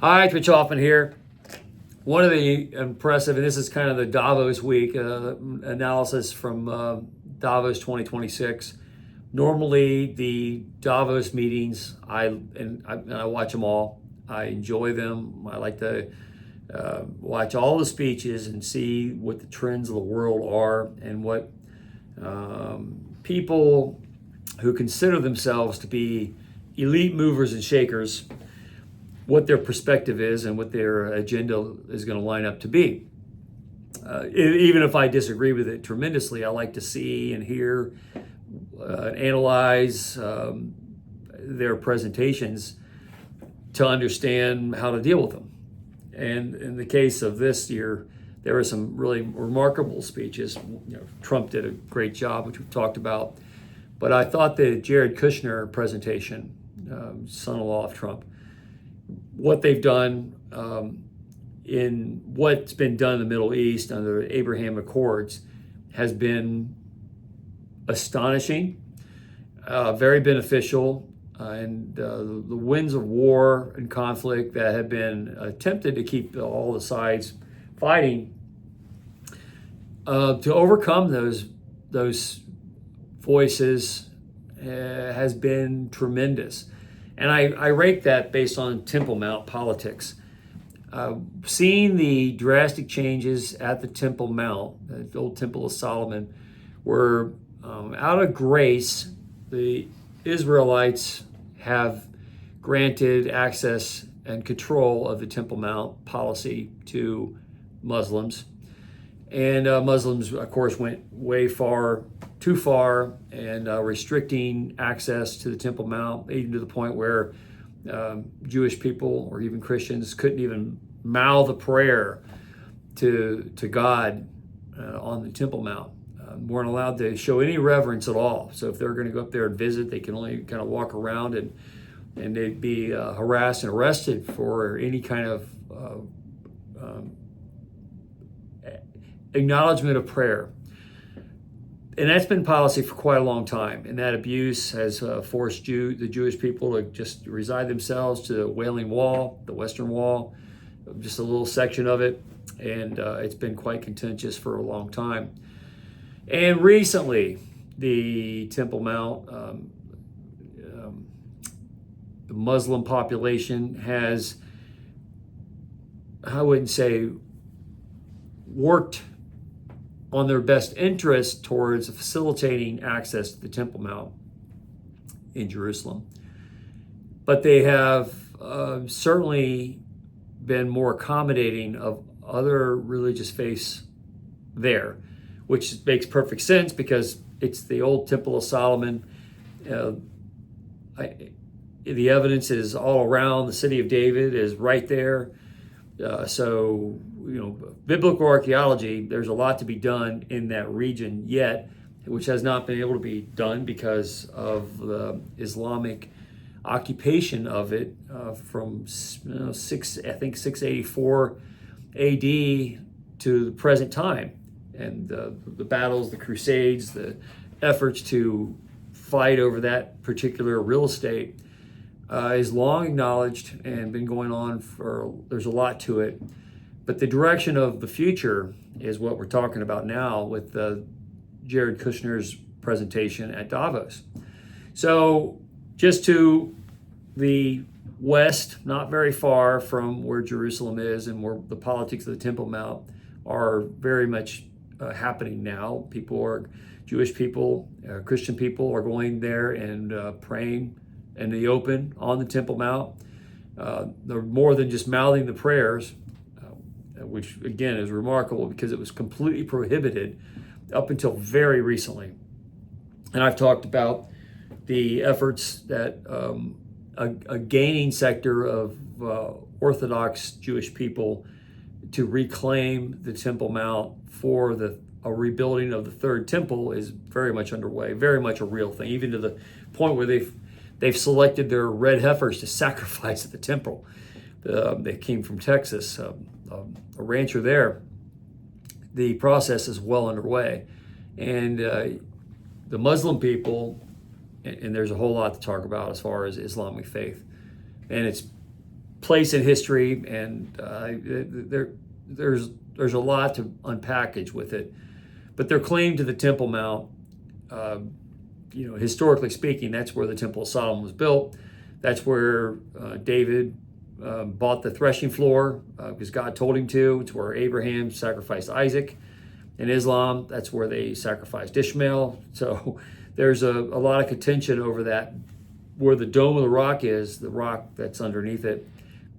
Hi, it's Rich Hoffman here. One of the impressive, and this is kind of the Davos week analysis from Davos 2026. Normally, the Davos meetings, I watch them all. I enjoy them. I like to watch all the speeches and see what the trends of the world are and what people who consider themselves to be elite movers and shakers, what their perspective is and what their agenda is going to line up to be. Even if I disagree with it tremendously, I like to see and hear, analyze their presentations to understand how to deal with them. And in the case of this year, there were some really remarkable speeches. Trump did a great job, which we've talked about. But I thought the Jared Kushner presentation, son-in-law of Trump, what they've done in what's been done in the Middle East under the Abraham Accords has been astonishing, very beneficial, and the winds of war and conflict that have been attempted to keep all the sides fighting, to overcome those voices has been tremendous. And I rate that based on Temple Mount politics. Seeing the drastic changes at the Temple Mount, the old Temple of Solomon, where out of grace, the Israelites have granted access and control of the Temple Mount policy to Muslims. And Muslims, of course, went too far, and restricting access to the Temple Mount, even to the point where Jewish people or even Christians couldn't even mouth a prayer to God on the Temple Mount. Weren't allowed to show any reverence at all. So if they're going to go up there and visit, they can only kind of walk around, and they'd be harassed and arrested for any kind of acknowledgement of prayer. And that's been policy for quite a long time. And that abuse has forced the Jewish people to just resign themselves to the Wailing Wall, the Western Wall, just a little section of it. And it's been quite contentious for a long time. And recently, the Temple Mount, the Muslim population has, I wouldn't say, worked on their best interest towards facilitating access to the Temple Mount in Jerusalem. But they have certainly been more accommodating of other religious faiths there, which makes perfect sense because it's the old Temple of Solomon. The evidence is all around. The city of David is right there. So, biblical archaeology, there's a lot to be done in that region yet, which has not been able to be done because of the Islamic occupation of it from 684 AD to the present time. And the battles, the crusades, the efforts to fight over that particular real estate is long acknowledged and been going on there's a lot to it. But the direction of the future is what we're talking about now with Jared Kushner's presentation at Davos. So just to the west, not very far from where Jerusalem is and where the politics of the Temple Mount are very much happening now. Jewish people, Christian people are going there and praying in the open on the Temple Mount. They're more than just mouthing the prayers, which again is remarkable because it was completely prohibited up until very recently. And I've talked about the efforts that a gaining sector of Orthodox Jewish people to reclaim the Temple Mount for a rebuilding of the third temple is very much underway, very much a real thing, even to the point where they've selected their red heifers to sacrifice at the temple. They came from Texas, a rancher there. The process is well underway. And the Muslim people, and there's a whole lot to talk about as far as Islamic faith, and it's place in history, and there's a lot to unpackage with it. But their claim to the Temple Mount, historically speaking, that's where the Temple of Solomon was built. That's where David bought the threshing floor because God told him to. It's where Abraham sacrificed Isaac. In Islam, that's where they sacrificed Ishmael. So there's a lot of contention over that. Where the dome of the rock is, the rock that's underneath it,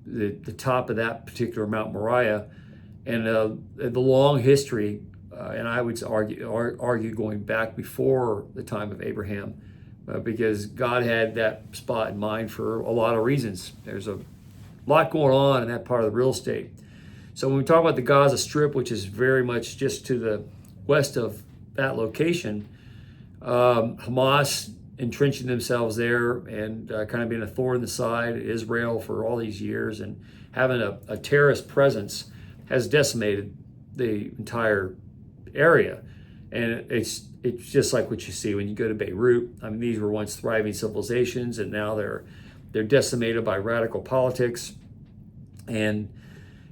the top of that particular Mount Moriah, and the long history, and I would argue going back before the time of Abraham, because God had that spot in mind for a lot of reasons. There's a lot going on in that part of the real estate. So when we talk about the Gaza Strip, which is very much just to the west of that location, Hamas entrenching themselves there and kind of being a thorn in the side of Israel for all these years, and having a terrorist presence has decimated the entire area. And it's just like what you see when you go to Beirut. I mean, these were once thriving civilizations, and now they're decimated by radical politics, and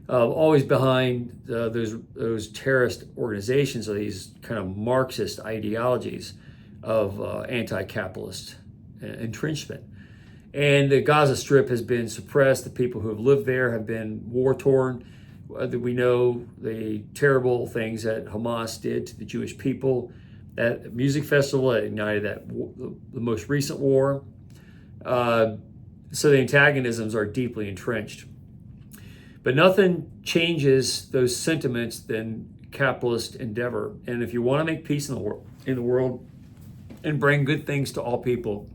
always behind those terrorist organizations are these kind of Marxist ideologies of anti-capitalist entrenchment. And the Gaza Strip has been suppressed. The people who have lived there have been war-torn. We know the terrible things that Hamas did to the Jewish people. That music festival that ignited the most recent war. So the antagonisms are deeply entrenched. But nothing changes those sentiments than capitalist endeavor. And if you want to make peace in the world and bring good things to all people,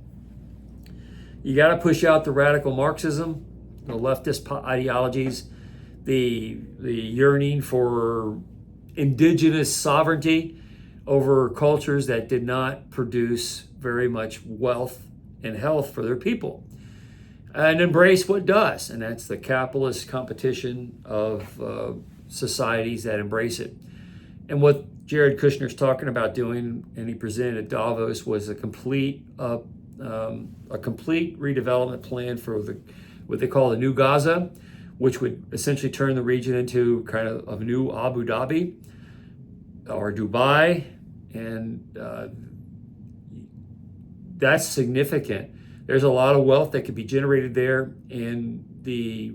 you got to push out the radical Marxism, the leftist ideologies, the yearning for indigenous sovereignty over cultures that did not produce very much wealth and health for their people, and embrace what does, and that's the capitalist competition of societies that embrace it. And what Jared Kushner's talking about doing, and he presented at Davos, was a complete redevelopment plan for what they call the New Gaza, which would essentially turn the region into kind of a new Abu Dhabi or Dubai, and that's significant. There's a lot of wealth that could be generated there, and the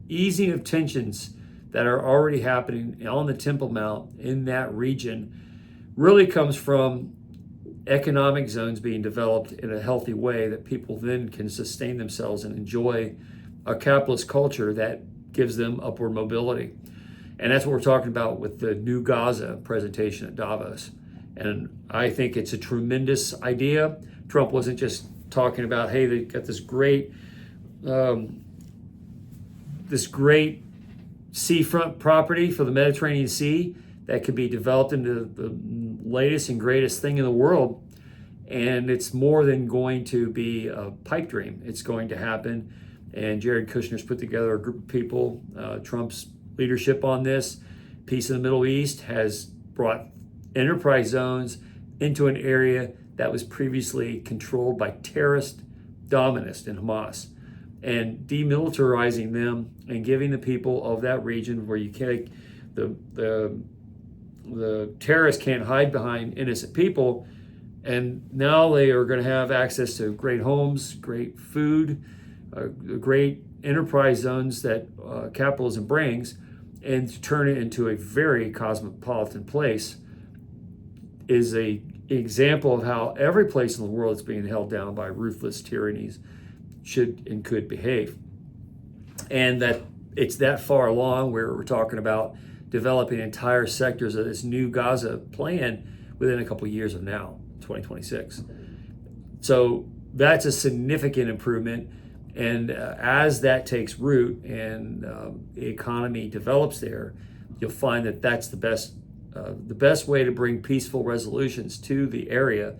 easing of tensions that are already happening on the Temple Mount in that region really comes from economic zones being developed in a healthy way that people then can sustain themselves and enjoy a capitalist culture that gives them upward mobility. And that's what we're talking about with the New Gaza presentation at Davos. And I think it's a tremendous idea. Trump wasn't just talking about, hey, they got this great seafront property for the Mediterranean Sea that could be developed into the latest and greatest thing in the world. And it's more than going to be a pipe dream. It's going to happen. And Jared Kushner's put together a group of people. Trump's leadership on this, peace in the Middle East, has brought enterprise zones into an area that was previously controlled by terrorist dominance in Hamas, and demilitarizing them and giving the people of that region where you can't, the terrorists can't hide behind innocent people, and now they are going to have access to great homes, great food, great enterprise zones that capitalism brings, and to turn it into a very cosmopolitan place is a example of how every place in the world that's being held down by ruthless tyrannies should and could behave. And that it's that far along where we're talking about developing entire sectors of this New Gaza plan within a couple of years of now, 2026. So that's a significant improvement. And as that takes root and the economy develops there, you'll find that that's the best way to bring peaceful resolutions to the area.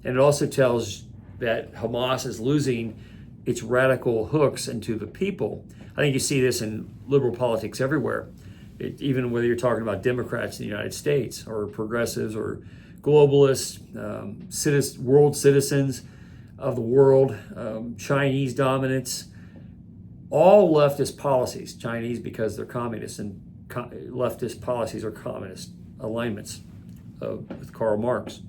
And it also tells that Hamas is losing its radical hooks into the people. I think you see this in liberal politics everywhere. Even whether you're talking about Democrats in the United States or progressives or globalists, world citizens of the world, Chinese dominance, all leftist policies, Chinese because they're communists, and leftist policies are communist alignments with Karl Marx.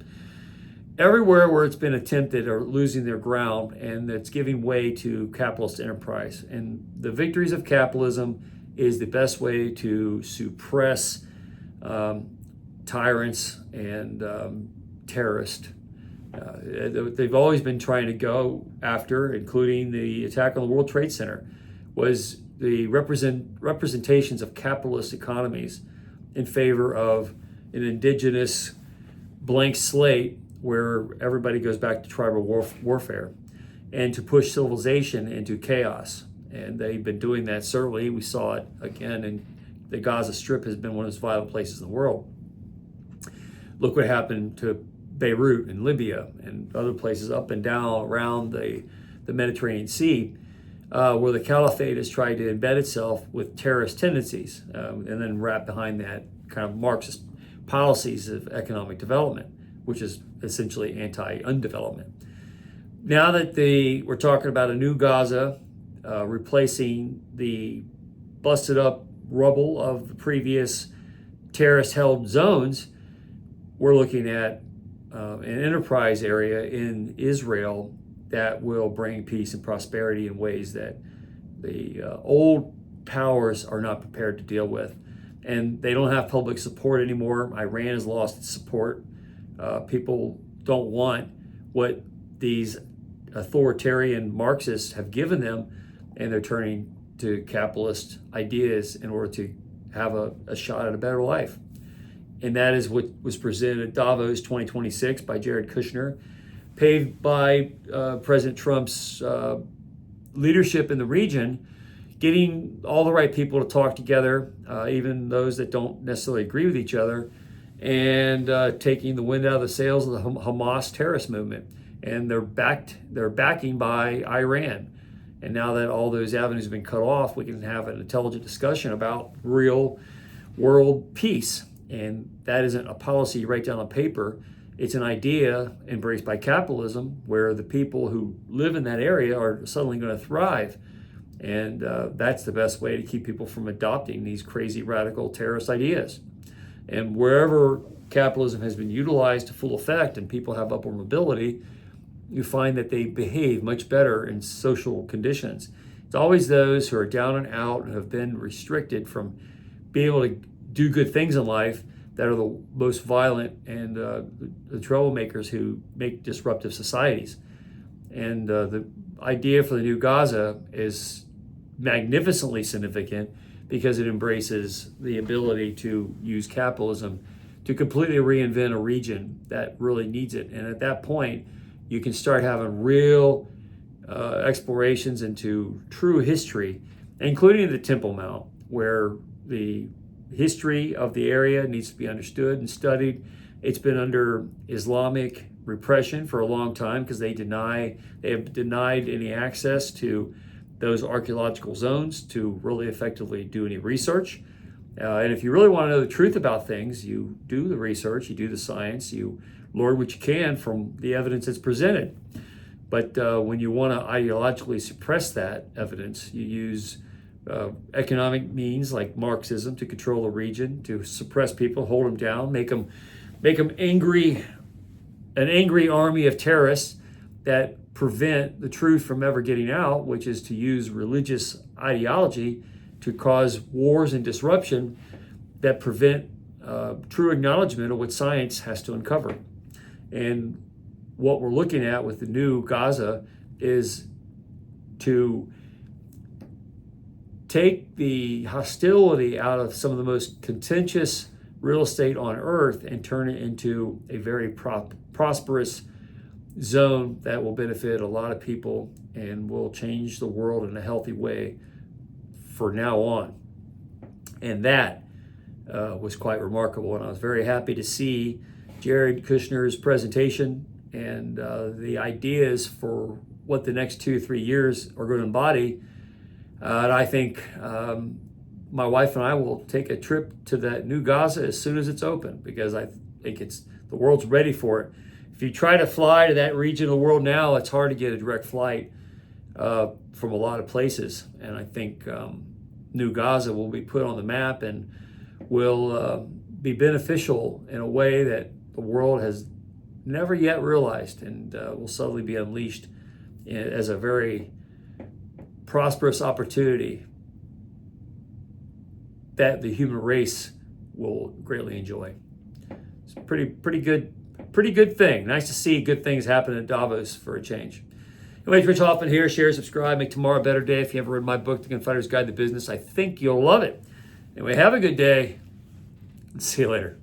Everywhere where it's been attempted are losing their ground, and it's giving way to capitalist enterprise. And the victories of capitalism is the best way to suppress tyrants and terrorists. They've always been trying to go after, including the attack on the World Trade Center, was the representations of capitalist economies in favor of an indigenous blank slate where everybody goes back to tribal warfare, and to push civilization into chaos. And they've been doing that. Certainly, we saw it again, and the Gaza Strip has been one of those violent places in the world. Look what happened to Beirut and Libya and other places up and down around the Mediterranean Sea, where the caliphate has tried to embed itself with terrorist tendencies, and then wrap behind that kind of Marxist policies of economic development, which is essentially anti-undevelopment. Now that we're talking about a new Gaza, replacing the busted up rubble of the previous terrorist-held zones, we're looking at an enterprise area in Israel that will bring peace and prosperity in ways that the old powers are not prepared to deal with. And they don't have public support anymore. Iran has lost its support. People don't want what these authoritarian Marxists have given them, and they're turning to capitalist ideas in order to have a shot at a better life. And that is what was presented at Davos 2026 by Jared Kushner, paved by President Trump's leadership in the region, getting all the right people to talk together, even those that don't necessarily agree with each other, and taking the wind out of the sails of the Hamas terrorist movement. And they're backing by Iran. And now that all those avenues have been cut off, we can have an intelligent discussion about real world peace. And that isn't a policy you write down on paper. It's an idea embraced by capitalism where the people who live in that area are suddenly going to thrive. And that's the best way to keep people from adopting these crazy radical terrorist ideas. And wherever capitalism has been utilized to full effect and people have upward mobility, you find that they behave much better in social conditions. It's always those who are down and out and have been restricted from being able to do good things in life that are the most violent and the troublemakers who make disruptive societies. And the idea for the new Gaza is magnificently significant because it embraces the ability to use capitalism to completely reinvent a region that really needs it. And at that point, you can start having real explorations into true history, including the Temple Mount, where the history of the area needs to be understood and studied. It's been under Islamic repression for a long time because they have denied any access to those archaeological zones to really effectively do any research. And if you really want to know the truth about things, you do the research, you do the science, you learn what you can from the evidence that's presented. But when you want to ideologically suppress that evidence, you use economic means like Marxism to control the region, to suppress people, hold them down, make them angry, an angry army of terrorists that prevent the truth from ever getting out, which is to use religious ideology to cause wars and disruption that prevent true acknowledgement of what science has to uncover. And what we're looking at with the new Gaza is to take the hostility out of some of the most contentious real estate on earth and turn it into a very prosperous zone that will benefit a lot of people and will change the world in a healthy way for now on. And that was quite remarkable. And I was very happy to see Jared Kushner's presentation and the ideas for what the next 2-3 years are going to embody. And I think my wife and I will take a trip to that new Gaza as soon as it's open, because I think the world's ready for it. If you try to fly to that region of the world now, it's hard to get a direct flight from a lot of places. And I think New Gaza will be put on the map and will be beneficial in a way that the world has never yet realized, and will suddenly be unleashed as a very prosperous opportunity that the human race will greatly enjoy. It's a pretty good thing. Nice to see good things happen at Davos for a change. Anyway, Rich Hoffman here. Share, subscribe, make tomorrow a better day. If you haven't read my book, The Gunfighter's Guide to Business, I think you'll love it. Anyway, have a good day. See you later.